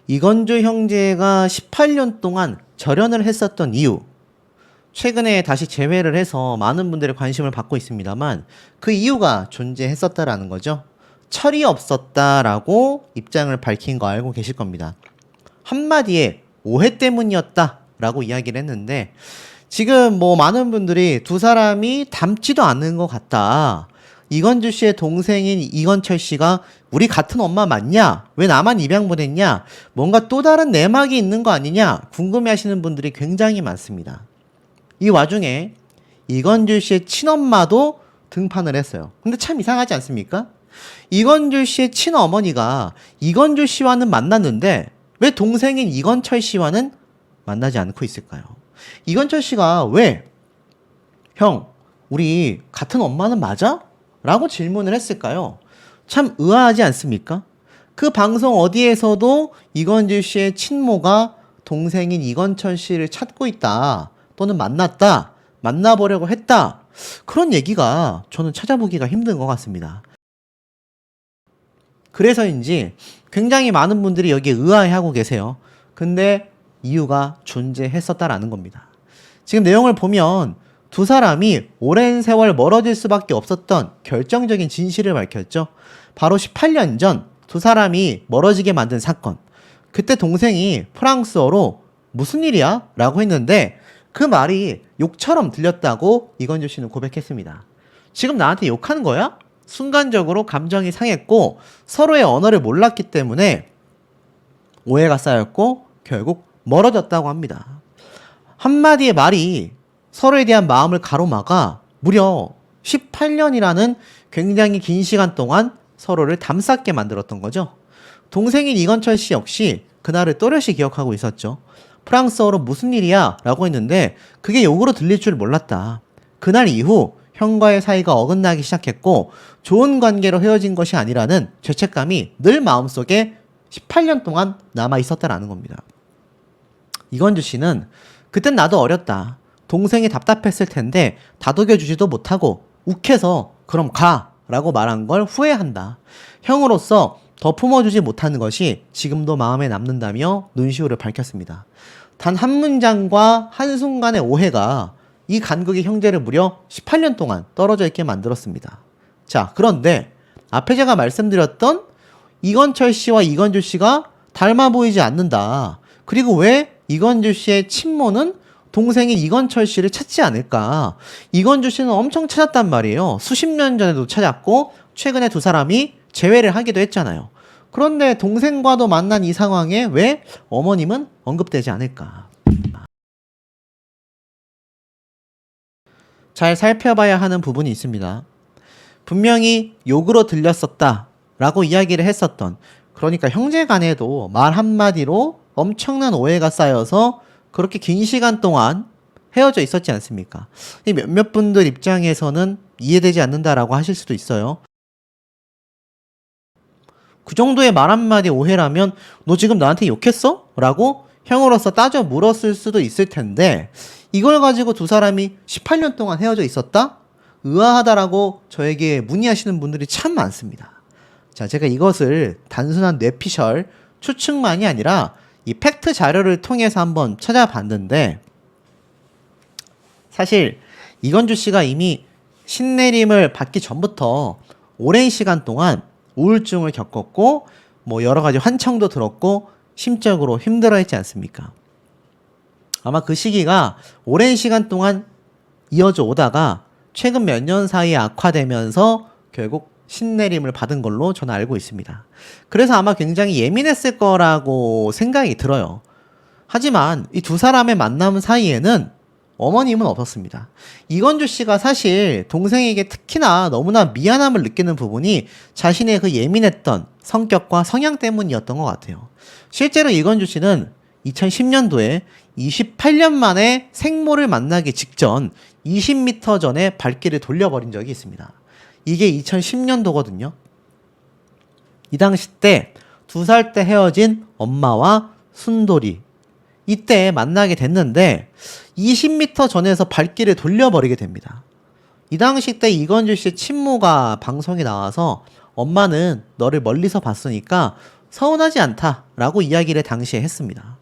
이건주 형제가 18년 동안 절연을 했었던 이유, 최근에 다시 재회를 해서 많은 분들의 관심을 받고 있습니다만 그 이유가 존재했었다라는 거죠. 철이 없었다라고 입장을 밝힌 거 알고 계실 겁니다. 한마디에 오해 때문이었다라고 이야기를 했는데 지금 뭐 많은 분들이 두 사람이 닮지도 않는 것 같다. 이건주 씨의 동생인 이건철 씨가 우리 같은 엄마 맞냐? 왜 나만 입양 보냈냐? 뭔가 또 다른 내막이 있는 거 아니냐? 궁금해 하시는 분들이 굉장히 많습니다. 이 와중에 이건주 씨의 친엄마도 등판을 했어요. 근데 참 이상하지 않습니까? 이건주 씨의 친어머니가 이건주 씨와는 만났는데 왜 동생인 이건철 씨와는 만나지 않고 있을까요? 이건철 씨가 왜 형, 우리 같은 엄마는 맞아? 라고 질문을 했을까요? 참 의아하지 않습니까? 그 방송 어디에서도 이건주 씨의 친모가 동생인 이건철 씨를 찾고 있다. 또는 만났다. 만나보려고 했다. 그런 얘기가 저는 찾아보기가 힘든 것 같습니다. 그래서인지 굉장히 많은 분들이 여기에 의아해하고 계세요. 근데 이유가 존재했었다라는 겁니다. 지금 내용을 보면 두 사람이 오랜 세월 멀어질 수밖에 없었던 결정적인 진실을 밝혔죠. 바로 18년 전 두 사람이 멀어지게 만든 사건. 그때 동생이 프랑스어로 무슨 일이야? 라고 했는데 그 말이 욕처럼 들렸다고 이건주 씨는 고백했습니다. 지금 나한테 욕하는 거야? 순간적으로 감정이 상했고 서로의 언어를 몰랐기 때문에 오해가 쌓였고 결국 멀어졌다고 합니다. 한마디의 말이 서로에 대한 마음을 가로막아 무려 18년이라는 굉장히 긴 시간 동안 서로를 담쌓게 만들었던 거죠. 동생인 이건철 씨 역시 그날을 또렷이 기억하고 있었죠. 프랑스어로 무슨 일이야? 라고 했는데 그게 욕으로 들릴 줄 몰랐다. 그날 이후 형과의 사이가 어긋나기 시작했고 좋은 관계로 헤어진 것이 아니라는 죄책감이 늘 마음속에 18년 동안 남아 있었다라는 겁니다. 이건주 씨는 그땐 나도 어렸다. 동생이 답답했을 텐데 다독여주지도 못하고 욱해서 그럼 가! 라고 말한 걸 후회한다. 형으로서 더 품어주지 못하는 것이 지금도 마음에 남는다며 눈시울을 밝혔습니다. 단 한 문장과 한순간의 오해가 이 간극의 형제를 무려 18년 동안 떨어져 있게 만들었습니다. 자, 그런데 앞에 제가 말씀드렸던 이건철 씨와 이건주 씨가 닮아 보이지 않는다. 그리고 왜 이건주 씨의 친모는 동생인 이건철 씨를 찾지 않을까? 이건주 씨는 엄청 찾았단 말이에요. 수십 년 전에도 찾았고 최근에 두 사람이 재회를 하기도 했잖아요. 그런데 동생과도 만난 이 상황에 왜 어머님은 언급되지 않을까? 잘 살펴봐야 하는 부분이 있습니다. 분명히 욕으로 들렸었다 라고 이야기를 했었던, 그러니까 형제 간에도 말 한마디로 엄청난 오해가 쌓여서 그렇게 긴 시간 동안 헤어져 있었지 않습니까? 이 몇몇 분들 입장에서는 이해되지 않는다라고 하실 수도 있어요. 그 정도의 말 한마디 오해라면 너 지금 나한테 욕했어? 라고 형으로서 따져 물었을 수도 있을 텐데 이걸 가지고 두 사람이 18년 동안 헤어져 있었다? 의아하다라고 저에게 문의하시는 분들이 참 많습니다. 자, 제가 이것을 단순한 뇌피셜 추측만이 아니라 이 팩트 자료를 통해서 한번 찾아봤는데 사실 이건주 씨가 이미 신내림을 받기 전부터 오랜 시간 동안 우울증을 겪었고 뭐 여러 가지 환청도 들었고 심적으로 힘들어했지 않습니까? 아마 그 시기가 오랜 시간 동안 이어져 오다가 최근 몇 년 사이에 악화되면서 결국 신내림을 받은 걸로 저는 알고 있습니다. 그래서 아마 굉장히 예민했을 거라고 생각이 들어요. 하지만 이 두 사람의 만남 사이에는 어머님은 없었습니다. 이건주 씨가 사실 동생에게 특히나 너무나 미안함을 느끼는 부분이 자신의 그 예민했던 성격과 성향 때문이었던 것 같아요. 실제로 이건주 씨는 2010년도에 28년 만에 생모를 만나기 직전 20m 전에 발길을 돌려버린 적이 있습니다. 이게 2010년도거든요. 이 당시 때 2살 때 헤어진 엄마와 순돌이 이때 만나게 됐는데 20m 전에서 발길을 돌려버리게 됩니다. 이 당시 때 이건주 씨의 친모가 방송에 나와서 엄마는 너를 멀리서 봤으니까 서운하지 않다라고 이야기를 당시에 했습니다.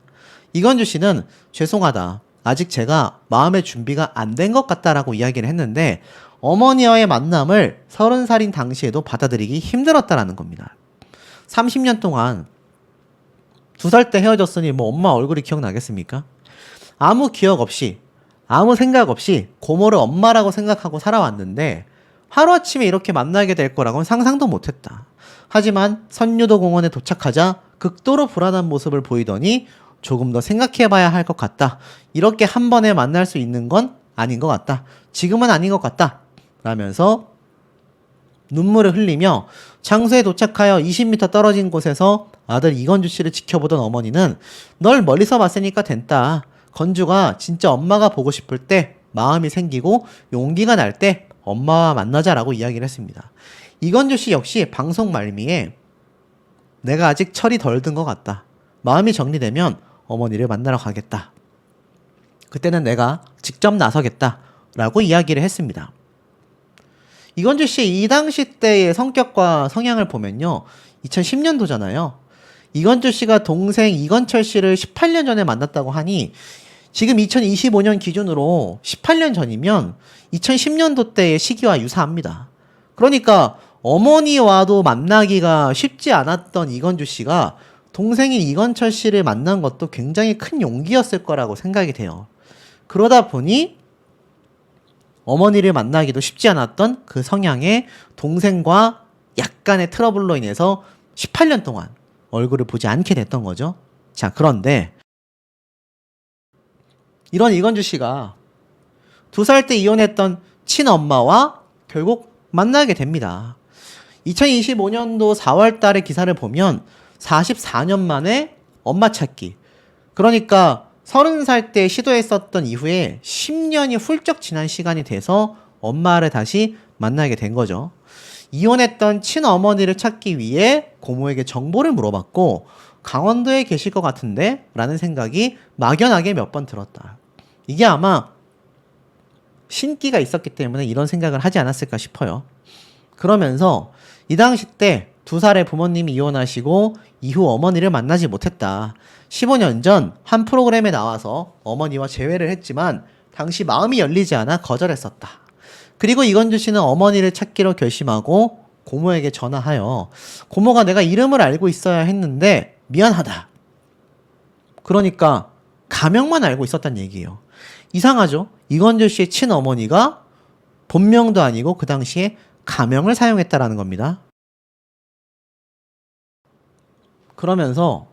이건주 씨는 죄송하다. 아직 제가 마음의 준비가 안 된 것 같다라고 이야기를 했는데 어머니와의 만남을 30살인 당시에도 받아들이기 힘들었다라는 겁니다. 30년 동안 2살 때 헤어졌으니 뭐 엄마 얼굴이 기억나겠습니까? 아무 기억 없이 아무 생각 없이 고모를 엄마라고 생각하고 살아왔는데 하루아침에 이렇게 만나게 될 거라고는 상상도 못했다. 하지만 선유도 공원에 도착하자 극도로 불안한 모습을 보이더니 조금 더 생각해봐야 할 것 같다. 이렇게 한 번에 만날 수 있는 건 아닌 것 같다. 지금은 아닌 것 같다. 라면서 눈물을 흘리며 장소에 도착하여 20m 떨어진 곳에서 아들 이건주 씨를 지켜보던 어머니는 널 멀리서 봤으니까 됐다. 건주가 진짜 엄마가 보고 싶을 때 마음이 생기고 용기가 날 때 엄마와 만나자라고 이야기를 했습니다. 이건주 씨 역시 방송 말미에 내가 아직 철이 덜 든 것 같다. 마음이 정리되면 어머니를 만나러 가겠다. 그때는 내가 직접 나서겠다. 라고 이야기를 했습니다. 이건주 씨 이 당시 때의 성격과 성향을 보면요. 2010년도잖아요. 이건주 씨가 동생 이건철 씨를 18년 전에 만났다고 하니 지금 2025년 기준으로 18년 전이면 2010년도 때의 시기와 유사합니다. 그러니까 어머니와도 만나기가 쉽지 않았던 이건주 씨가 동생인 이건철 씨를 만난 것도 굉장히 큰 용기였을 거라고 생각이 돼요. 그러다 보니 어머니를 만나기도 쉽지 않았던 그 성향의 동생과 약간의 트러블로 인해서 18년 동안 얼굴을 보지 않게 됐던 거죠. 자, 그런데 이런 이건주 씨가 2살 때 이혼했던 친엄마와 결국 만나게 됩니다. 2025년도 4월 달의 기사를 보면 44년 만에 엄마 찾기. 그러니까 30살 때 시도했었던 이후에 10년이 훌쩍 지난 시간이 돼서 엄마를 다시 만나게 된 거죠. 이혼했던 친어머니를 찾기 위해 고모에게 정보를 물어봤고 강원도에 계실 것 같은데? 라는 생각이 막연하게 몇 번 들었다. 이게 아마 신기가 있었기 때문에 이런 생각을 하지 않았을까 싶어요. 그러면서 이 당시 때 2살의 부모님이 이혼하시고 이후 어머니를 만나지 못했다. 15년 전 한 프로그램에 나와서 어머니와 재회를 했지만 당시 마음이 열리지 않아 거절했었다. 그리고 이건주 씨는 어머니를 찾기로 결심하고 고모에게 전화하여 고모가 내가 이름을 알고 있어야 했는데 미안하다. 그러니까 가명만 알고 있었단 얘기예요. 이상하죠? 이건주 씨의 친어머니가 본명도 아니고 그 당시에 가명을 사용했다라는 겁니다. 그러면서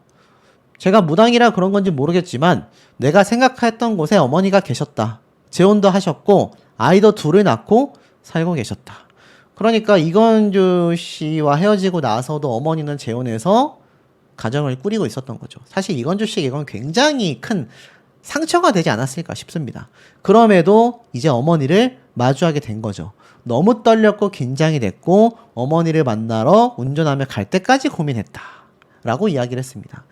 제가 무당이라 그런 건지 모르겠지만 내가 생각했던 곳에 어머니가 계셨다. 재혼도 하셨고 아이도 2을 낳고 살고 계셨다. 그러니까 이건주 씨와 헤어지고 나서도 어머니는 재혼해서 가정을 꾸리고 있었던 거죠. 사실 이건주 씨에게 이건 굉장히 큰 상처가 되지 않았을까 싶습니다. 그럼에도 이제 어머니를 마주하게 된 거죠. 너무 떨렸고 긴장이 됐고 어머니를 만나러 운전하며 갈 때까지 고민했다. 라고 이야기를 했습니다.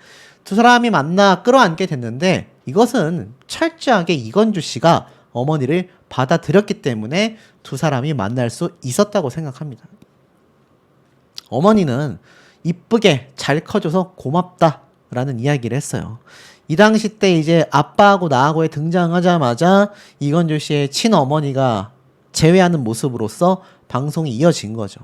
2사람이 만나 끌어안게 됐는데 이것은 철저하게 이건주 씨가 어머니를 받아들였기 때문에 2사람이 만날 수 있었다고 생각합니다. 어머니는 이쁘게 잘 커줘서 고맙다 라는 이야기를 했어요. 이 당시 때 이제 아빠하고 나하고에 등장하자마자 이건주 씨의 친어머니가 재회하는 모습으로서 방송이 이어진 거죠.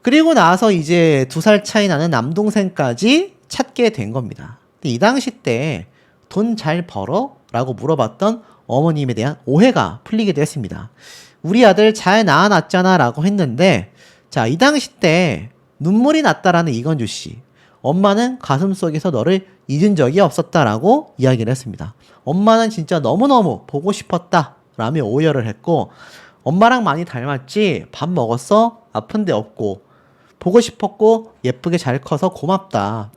그리고 나서 이제 2살 차이 나는 남동생까지 찾게 된 겁니다. 이 당시 때 돈 잘 벌어? 라고 물어봤던 어머님에 대한 오해가 풀리기도 했습니다. 우리 아들 잘 낳아놨잖아 라고 했는데 자, 이 당시 때 눈물이 났다라는 이건주 씨. 엄마는 가슴속에서 너를 잊은 적이 없었다라고 이야기를 했습니다. 엄마는 진짜 너무너무 보고 싶었다 라며 오열을 했고 엄마랑 많이 닮았지? 밥 먹었어? 아픈 데 없고 보고 싶었고 예쁘게 잘 커서 고맙다.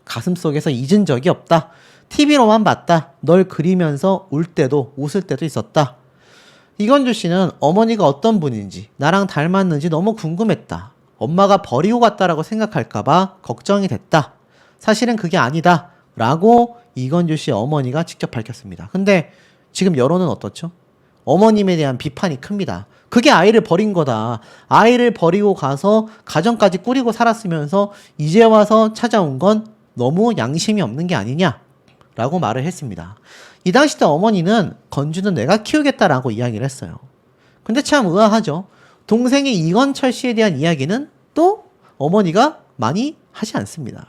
가슴속에서 잊은 적이 없다. TV로만 봤다. 널 그리면서 울 때도 웃을 때도 있었다. 이건주 씨는 어머니가 어떤 분인지 나랑 닮았는지 너무 궁금했다. 엄마가 버리고 갔다라고 생각할까봐 걱정이 됐다. 사실은 그게 아니다. 라고 이건주 씨 어머니가 직접 밝혔습니다. 근데 지금 여론은 어떻죠? 어머님에 대한 비판이 큽니다. 그게 아이를 버린 거다. 아이를 버리고 가서 가정까지 꾸리고 살았으면서 이제 와서 찾아온 건 너무 양심이 없는 게 아니냐라고 말을 했습니다. 이 당시 때 어머니는 건주는 내가 키우겠다라고 이야기를 했어요. 근데 참 의아하죠. 동생의 이건철 씨에 대한 이야기는 또 어머니가 많이 하지 않습니다.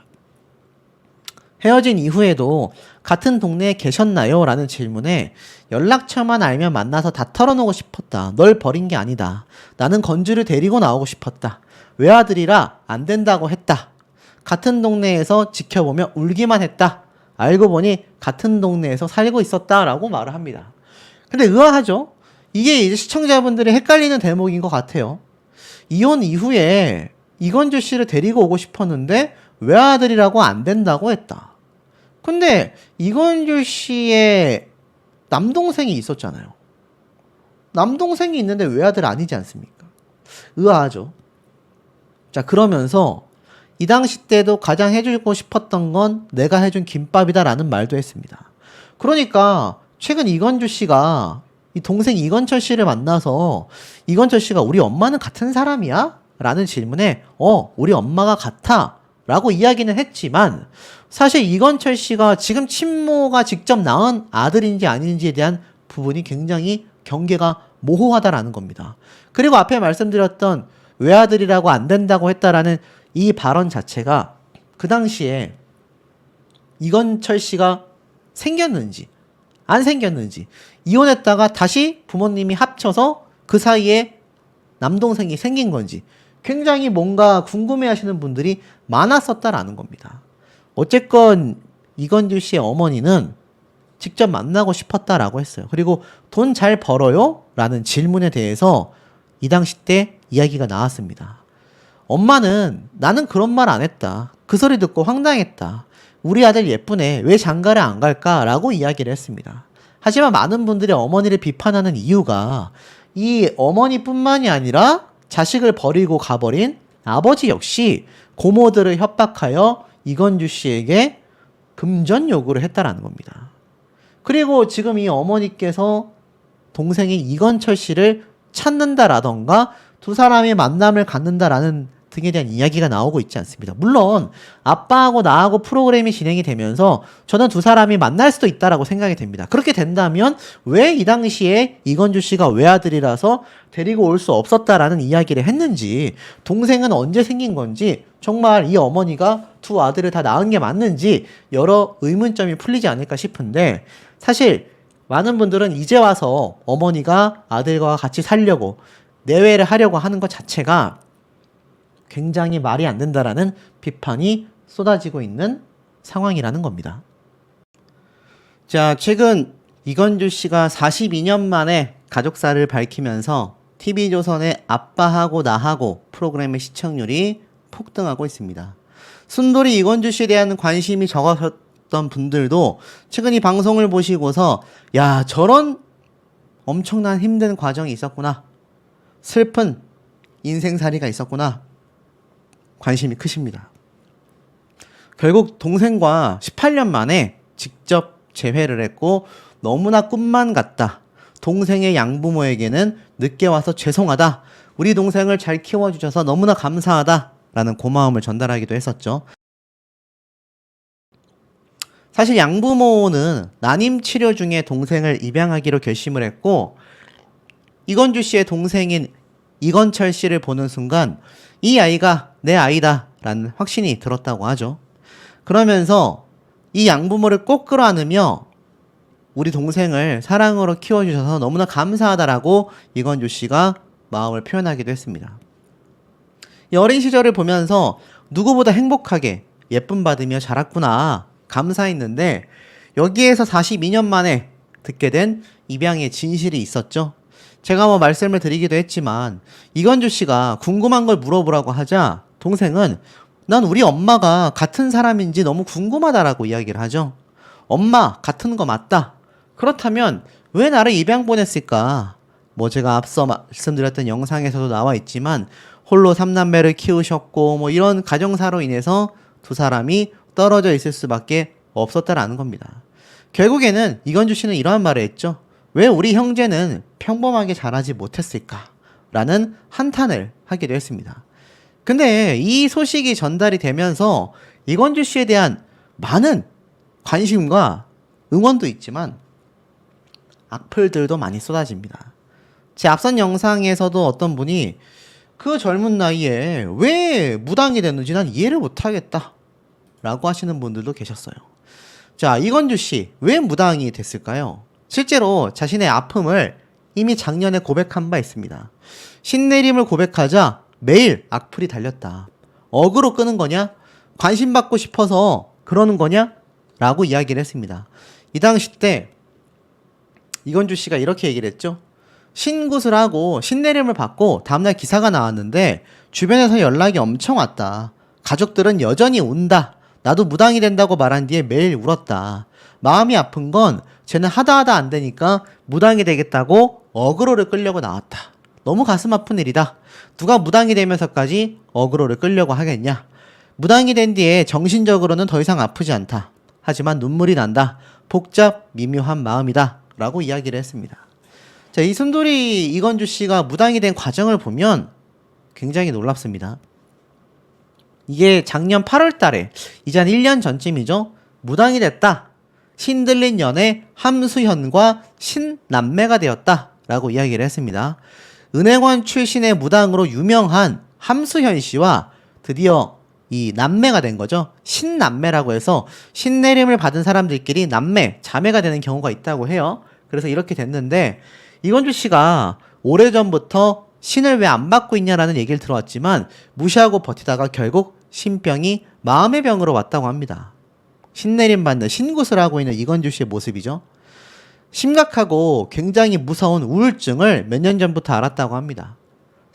헤어진 이후에도 같은 동네에 계셨나요? 라는 질문에 연락처만 알면 만나서 다 털어놓고 싶었다. 널 버린 게 아니다. 나는 건주를 데리고 나오고 싶었다. 외아들이라 안 된다고 했다. 같은 동네에서 지켜보며 울기만 했다. 알고 보니 같은 동네에서 살고 있었다. 라고 말을 합니다. 근데 의아하죠? 이게 이제 시청자분들이 헷갈리는 대목인 것 같아요. 이혼 이후에 이건주 씨를 데리고 오고 싶었는데 외아들이라고 안 된다고 했다. 근데 이건주 씨의 남동생이 있었잖아요. 남동생이 있는데 외아들 아니지 않습니까? 의아하죠. 자, 그러면서 이 당시 때도 가장 해주고 싶었던 건 내가 해준 김밥이다라는 말도 했습니다. 그러니까 최근 이건주 씨가 이 동생 이건철 씨를 만나서 이건철 씨가 우리 엄마는 같은 사람이야? 라는 질문에 우리 엄마가 같아 라고 이야기는 했지만 사실 이건철 씨가 지금 친모가 직접 낳은 아들인지 아닌지에 대한 부분이 굉장히 경계가 모호하다라는 겁니다. 그리고 앞에 말씀드렸던 외아들이라고 안 된다고 했다라는 이 발언 자체가 그 당시에 이건철 씨가 생겼는지 안 생겼는지 이혼했다가 다시 부모님이 합쳐서 그 사이에 남동생이 생긴 건지 굉장히 뭔가 궁금해 하시는 분들이 많았었다라는 겁니다. 어쨌건 이건주 씨의 어머니는 직접 만나고 싶었다라고 했어요. 그리고 돈 잘 벌어요? 라는 질문에 대해서 이 당시 때 이야기가 나왔습니다. 엄마는 나는 그런 말 안 했다. 그 소리 듣고 황당했다. 우리 아들 예쁘네. 왜 장가를 안 갈까? 라고 이야기를 했습니다. 하지만 많은 분들이 어머니를 비판하는 이유가 이 어머니뿐만이 아니라 자식을 버리고 가버린 아버지 역시 고모들을 협박하여 이건주 씨에게 금전 요구를 했다라는 겁니다. 그리고 지금 이 어머니께서 동생인 이건철 씨를 찾는다라던가 두 사람이 만남을 갖는다라는 등에 대한 이야기가 나오고 있지 않습니다. 물론 아빠하고 나하고 프로그램이 진행이 되면서 저는 두 사람이 만날 수도 있다라고 생각이 됩니다. 그렇게 된다면 왜 이 당시에 이건주 씨가 외아들이라서 데리고 올 수 없었다라는 이야기를 했는지, 동생은 언제 생긴 건지, 정말 이 어머니가 두 아들을 다 낳은 게 맞는지 여러 의문점이 풀리지 않을까 싶은데, 사실 많은 분들은 이제 와서 어머니가 아들과 같이 살려고 내외를 하려고 하는 것 자체가 굉장히 말이 안 된다라는 비판이 쏟아지고 있는 상황이라는 겁니다. 자, 최근 이건주 씨가 42년 만에 가족사를 밝히면서 TV조선의 아빠하고 나하고 프로그램의 시청률이 폭등하고 있습니다. 순돌이 이건주 씨에 대한 관심이 적었던 분들도 최근 이 방송을 보시고서 야, 저런 엄청난 힘든 과정이 있었구나. 슬픈 인생살이가 있었구나. 관심이 크십니다. 결국 동생과 18년 만에 직접 재회를 했고 너무나 꿈만 같다. 동생의 양부모에게는 늦게 와서 죄송하다. 우리 동생을 잘 키워주셔서 너무나 감사하다. 라는 고마움을 전달하기도 했었죠. 사실 양부모는 난임 치료 중에 동생을 입양하기로 결심을 했고 이건주 씨의 동생인 이건철 씨를 보는 순간 이 아이가 내 아이다 라는 확신이 들었다고 하죠. 그러면서 이 양부모를 꼭 끌어안으며 우리 동생을 사랑으로 키워주셔서 너무나 감사하다라고 이건주 씨가 마음을 표현하기도 했습니다. 이 어린 시절을 보면서 누구보다 행복하게 예쁨 받으며 자랐구나 감사했는데 여기에서 42년 만에 듣게 된 입양의 진실이 있었죠. 제가 뭐 말씀을 드리기도 했지만 이건주 씨가 궁금한 걸 물어보라고 하자 동생은 난 우리 엄마가 같은 사람인지 너무 궁금하다라고 이야기를 하죠. 엄마 같은 거 맞다. 그렇다면 왜 나를 입양 보냈을까? 뭐 제가 앞서 말씀드렸던 영상에서도 나와 있지만 홀로 3남매를 키우셨고 뭐 이런 가정사로 인해서 두 사람이 떨어져 있을 수밖에 없었다라는 겁니다. 결국에는 이건주 씨는 이러한 말을 했죠. 왜 우리 형제는 평범하게 자라지 못했을까? 라는 한탄을 하기도 했습니다. 근데 이 소식이 전달이 되면서 이건주 씨에 대한 많은 관심과 응원도 있지만 악플들도 많이 쏟아집니다. 제 앞선 영상에서도 어떤 분이 그 젊은 나이에 왜 무당이 됐는지 난 이해를 못하겠다 라고 하시는 분들도 계셨어요. 자, 이건주 씨 왜 무당이 됐을까요? 실제로 자신의 아픔을 이미 작년에 고백한 바 있습니다. 신내림을 고백하자 매일 악플이 달렸다. 어그로 끄는 거냐? 관심 받고 싶어서 그러는 거냐? 라고 이야기를 했습니다. 이 당시 때 이건주 씨가 이렇게 얘기를 했죠. 신굿을 하고 신내림을 받고 다음날 기사가 나왔는데 주변에서 연락이 엄청 왔다. 가족들은 여전히 운다. 나도 무당이 된다고 말한 뒤에 매일 울었다. 마음이 아픈 건 쟤는 하다 안 되니까 무당이 되겠다고 어그로를 끌려고 나왔다. 너무 가슴 아픈 일이다. 누가 무당이 되면서까지 어그로를 끌려고 하겠냐. 무당이 된 뒤에 정신적으로는 더 이상 아프지 않다. 하지만 눈물이 난다. 복잡 미묘한 마음이다. 라고 이야기를 했습니다. 자, 이 순돌이 이건주 씨가 무당이 된 과정을 보면 굉장히 놀랍습니다. 이게 작년 8월 달에 이제 한 1년 전쯤이죠. 무당이 됐다. 신들린 연애 함수현과 신남매가 되었다. 라고 이야기를 했습니다. 은행원 출신의 무당으로 유명한 함수현 씨와 드디어 이 남매가 된 거죠. 신남매라고 해서 신내림을 받은 사람들끼리 남매, 자매가 되는 경우가 있다고 해요. 그래서 이렇게 됐는데 이건주 씨가 오래전부터 신을 왜 안 받고 있냐라는 얘기를 들어왔지만 무시하고 버티다가 결국 신병이 마음의 병으로 왔다고 합니다. 신내림 받는 신굿을 하고 있는 이건주 씨의 모습이죠. 심각하고 굉장히 무서운 우울증을 몇 년 전부터 알았다고 합니다.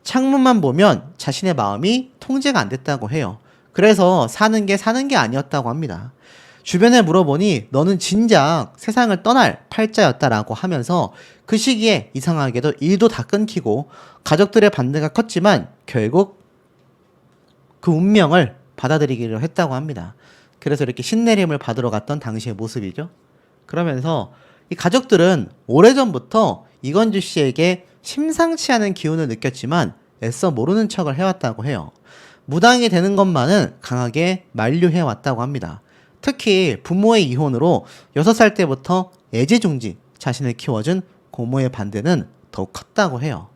창문만 보면 자신의 마음이 통제가 안 됐다고 해요. 그래서 사는 게 아니었다고 합니다. 주변에 물어보니 너는 진작 세상을 떠날 팔자였다라고 하면서 그 시기에 이상하게도 일도 다 끊기고 가족들의 반대가 컸지만 결국 그 운명을 받아들이기로 했다고 합니다. 그래서 이렇게 신내림을 받으러 갔던 당시의 모습이죠. 그러면서 이 가족들은 오래전부터 이건주 씨에게 심상치 않은 기운을 느꼈지만 애써 모르는 척을 해왔다고 해요. 무당이 되는 것만은 강하게 만류해왔다고 합니다. 특히 부모의 이혼으로 6살 때부터 애지중지 자신을 키워준 고모의 반대는 더욱 컸다고 해요.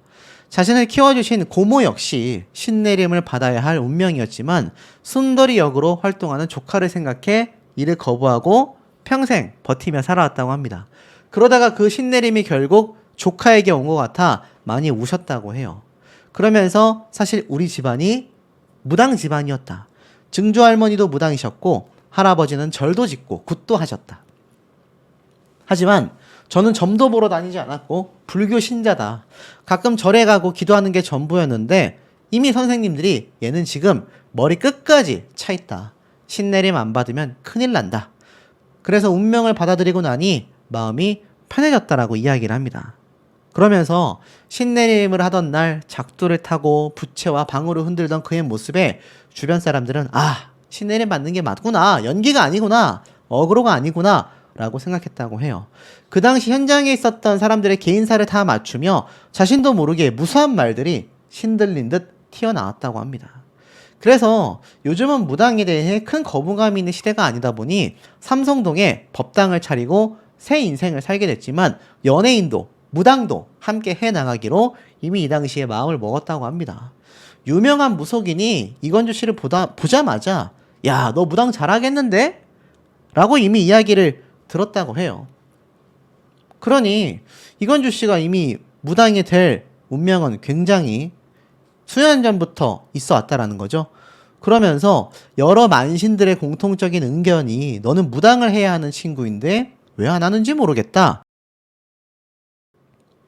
자신을 키워주신 고모 역시 신내림을 받아야 할 운명이었지만 순돌이 역으로 활동하는 조카를 생각해 이를 거부하고 평생 버티며 살아왔다고 합니다. 그러다가 그 신내림이 결국 조카에게 온 것 같아 많이 우셨다고 해요. 그러면서 사실 우리 집안이 무당 집안이었다. 증조 할머니도 무당이셨고 할아버지는 절도 짓고 굿도 하셨다. 하지만 저는 점도 보러 다니지 않았고 불교 신자다. 가끔 절에 가고 기도하는 게 전부였는데 이미 선생님들이 얘는 지금 머리 끝까지 차 있다. 신내림 안 받으면 큰일 난다. 그래서 운명을 받아들이고 나니 마음이 편해졌다라고 이야기를 합니다. 그러면서 신내림을 하던 날 작두를 타고 부채와 방울을 흔들던 그의 모습에 주변 사람들은 아, 신내림 받는 게 맞구나. 연기가 아니구나. 어그로가 아니구나. 라고 생각했다고 해요. 그 당시 현장에 있었던 사람들의 개인사를 다 맞추며 자신도 모르게 무수한 말들이 신들린 듯 튀어나왔다고 합니다. 그래서 요즘은 무당에 대해 큰 거부감이 있는 시대가 아니다 보니 삼성동에 법당을 차리고 새 인생을 살게 됐지만 연예인도 무당도 함께 해나가기로 이미 이 당시에 마음을 먹었다고 합니다. 유명한 무속인이 이건주 씨를 보자마자 야, 너 무당 잘하겠는데? 라고 이미 이야기를 들었다고 해요. 그러니 이건주 씨가 이미 무당이 될 운명은 굉장히 수년 전부터 있어 왔다라는 거죠. 그러면서 여러 만신들의 공통적인 의견이 너는 무당을 해야 하는 친구인데 왜 안 하는지 모르겠다.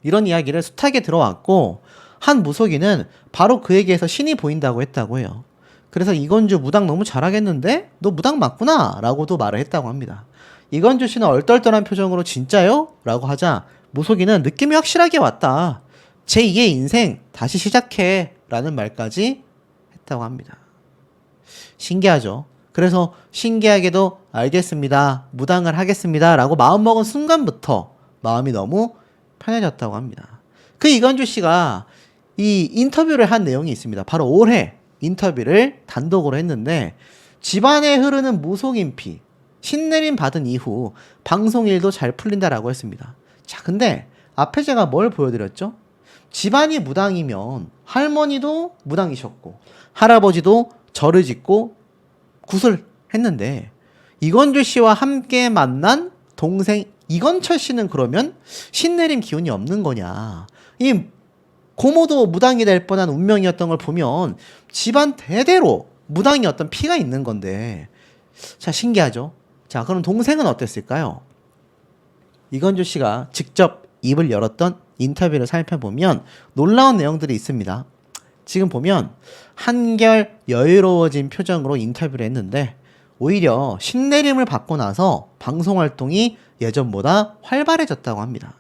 이런 이야기를 숱하게 들어왔고 한 무속인은 바로 그에게서 신이 보인다고 했다고 해요. 그래서 이건주 무당 너무 잘하겠는데? 너 무당 맞구나? 라고도 말을 했다고 합니다. 이건주 씨는 얼떨떨한 표정으로 진짜요? 라고 하자 무속인은 느낌이 확실하게 왔다. 제2의 인생 다시 시작해 라는 말까지 했다고 합니다. 신기하죠? 그래서 신기하게도 알겠습니다. 무당을 하겠습니다. 라고 마음먹은 순간부터 마음이 너무 편해졌다고 합니다. 그 이건주 씨가 이 인터뷰를 한 내용이 있습니다. 바로 올해 인터뷰를 단독으로 했는데 집안에 흐르는 무속인피 신내림 받은 이후 방송일도 잘 풀린다라고 했습니다. 자, 근데 앞에 제가 뭘 보여드렸죠? 집안이 무당이면 할머니도 무당이셨고 할아버지도 절을 짓고 굿을 했는데 이건주 씨와 함께 만난 동생 이건철 씨는 그러면 신내림 기운이 없는 거냐? 이 고모도 무당이 될 뻔한 운명이었던 걸 보면 집안 대대로 무당이 어떤 피가 있는 건데 자, 신기하죠? 자, 그럼 동생은 어땠을까요? 이건주 씨가 직접 입을 열었던 인터뷰를 살펴보면 놀라운 내용들이 있습니다. 지금 보면 한결 여유로워진 표정으로 인터뷰를 했는데 오히려 신내림을 받고 나서 방송 활동이 예전보다 활발해졌다고 합니다.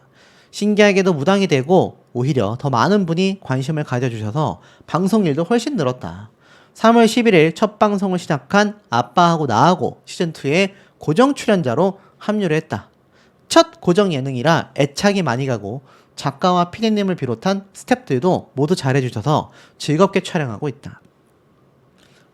신기하게도 무당이 되고 오히려 더 많은 분이 관심을 가져주셔서 방송 일도 훨씬 늘었다. 3월 11일 첫 방송을 시작한 아빠하고 나하고 시즌2에 고정 출연자로 합류를 했다. 첫 고정 예능이라 애착이 많이 가고 작가와 피디님을 비롯한 스태프들도 모두 잘해주셔서 즐겁게 촬영하고 있다.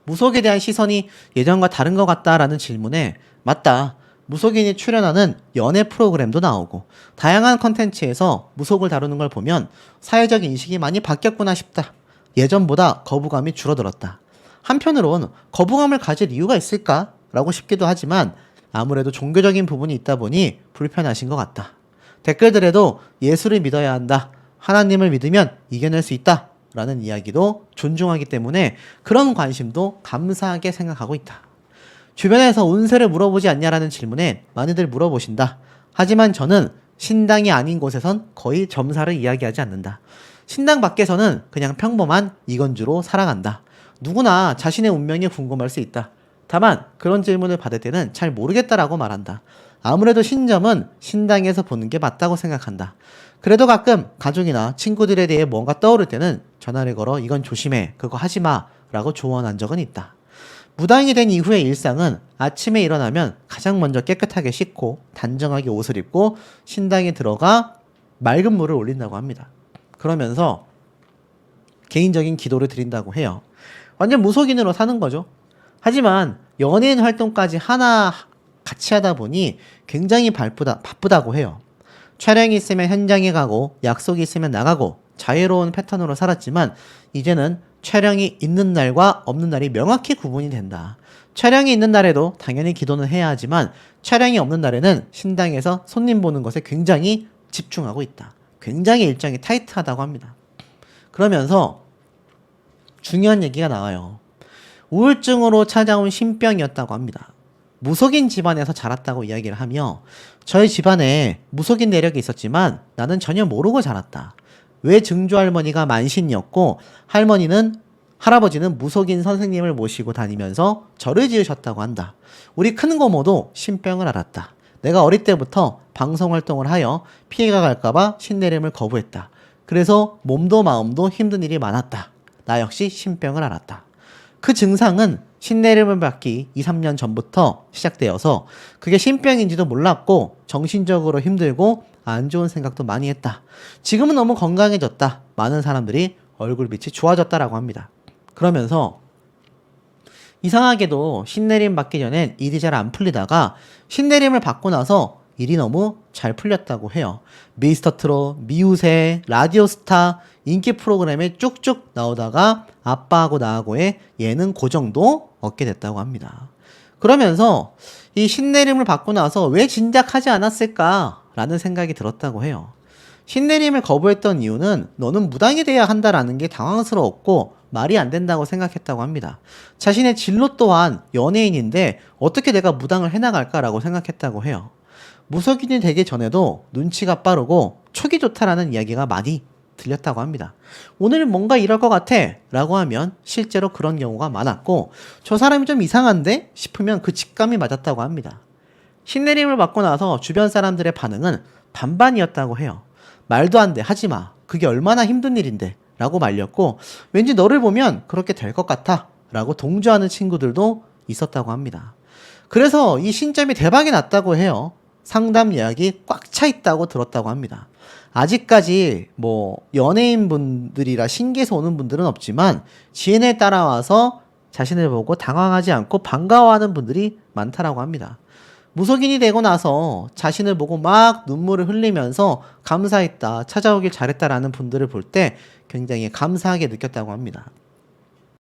무속에 대한 시선이 예전과 다른 것 같다라는 질문에 맞다. 무속인이 출연하는 연애 프로그램도 나오고 다양한 컨텐츠에서 무속을 다루는 걸 보면 사회적 인식이 많이 바뀌었구나 싶다. 예전보다 거부감이 줄어들었다. 한편으론 거부감을 가질 이유가 있을까? 라고 싶기도 하지만 아무래도 종교적인 부분이 있다 보니 불편하신 것 같다. 댓글들에도 예수를 믿어야 한다. 하나님을 믿으면 이겨낼 수 있다. 라는 이야기도 존중하기 때문에 그런 관심도 감사하게 생각하고 있다. 주변에서 운세를 물어보지 않냐라는 질문에 많이들 물어보신다. 하지만 저는 신당이 아닌 곳에선 거의 점사를 이야기하지 않는다. 신당 밖에서는 그냥 평범한 이건주로 살아간다. 누구나 자신의 운명이 궁금할 수 있다. 다만 그런 질문을 받을 때는 잘 모르겠다라고 말한다. 아무래도 신점은 신당에서 보는 게 맞다고 생각한다. 그래도 가끔 가족이나 친구들에 대해 뭔가 떠오를 때는 전화를 걸어 이건 조심해, 그거 하지마 라고 조언한 적은 있다. 무당이 된 이후의 일상은 아침에 일어나면 가장 먼저 깨끗하게 씻고 단정하게 옷을 입고 신당에 들어가 맑은 물을 올린다고 합니다. 그러면서 개인적인 기도를 드린다고 해요. 완전 무속인으로 사는 거죠. 하지만 연예인 활동까지 하나 같이 하다 보니 굉장히 바쁘다고 해요. 촬영이 있으면 현장에 가고 약속이 있으면 나가고 자유로운 패턴으로 살았지만 이제는 촬영이 있는 날과 없는 날이 명확히 구분이 된다. 촬영이 있는 날에도 당연히 기도는 해야 하지만 촬영이 없는 날에는 신당에서 손님 보는 것에 굉장히 집중하고 있다. 굉장히 일정이 타이트하다고 합니다. 그러면서 중요한 얘기가 나와요. 우울증으로 찾아온 신병이었다고 합니다. 무속인 집안에서 자랐다고 이야기를 하며 저희 집안에 무속인 내력이 있었지만 나는 전혀 모르고 자랐다. 외증조 할머니가 만신이었고 할아버지는 무속인 선생님을 모시고 다니면서 절을 지으셨다고 한다. 우리 큰 고모도 신병을 앓았다. 내가 어릴 때부터 방송 활동을 하여 피해가 갈까봐 신내림을 거부했다. 그래서 몸도 마음도 힘든 일이 많았다. 나 역시 신병을 앓았다. 그 증상은 신내림을 받기 2, 3년 전부터 시작되어서 그게 신병인지도 몰랐고 정신적으로 힘들고 안 좋은 생각도 많이 했다. 지금은 너무 건강해졌다. 많은 사람들이 얼굴빛이 좋아졌다라고 합니다. 그러면서 이상하게도 신내림 받기 전엔 일이 잘 안 풀리다가 신내림을 받고 나서 일이 너무 잘 풀렸다고 해요. 미스터트롯, 미우새, 라디오스타 인기 프로그램에 쭉쭉 나오다가 아빠하고 나하고의 예능 고정도 얻게 됐다고 합니다. 그러면서 이 신내림을 받고 나서 왜 진작하지 않았을까라는 생각이 들었다고 해요. 신내림을 거부했던 이유는 너는 무당이 돼야 한다라는 게 당황스러웠고 말이 안 된다고 생각했다고 합니다. 자신의 진로 또한 연예인인데 어떻게 내가 무당을 해나갈까라고 생각했다고 해요. 무속인이 되기 전에도 눈치가 빠르고 촉이 좋다라는 이야기가 많이 들렸다고 합니다. 오늘 뭔가 이럴 것 같아 라고 하면 실제로 그런 경우가 많았고 저 사람이 좀 이상한데 싶으면 그 직감이 맞았다고 합니다. 신내림을 받고 나서 주변 사람들의 반응은 반반이었다고 해요. 말도 안 돼, 하지마, 그게 얼마나 힘든 일인데 라고 말렸고 왠지 너를 보면 그렇게 될 것 같아 라고 동조하는 친구들도 있었다고 합니다. 그래서 이 신점이 대박이 났다고 해요. 상담 예약이 꽉 차 있다고 들었다고 합니다. 아직까지 뭐 연예인분들이라 신기해서 오는 분들은 없지만 지인을 따라와서 자신을 보고 당황하지 않고 반가워하는 분들이 많다라고 합니다. 무속인이 되고 나서 자신을 보고 막 눈물을 흘리면서 감사했다, 찾아오길 잘했다라는 분들을 볼 때 굉장히 감사하게 느꼈다고 합니다.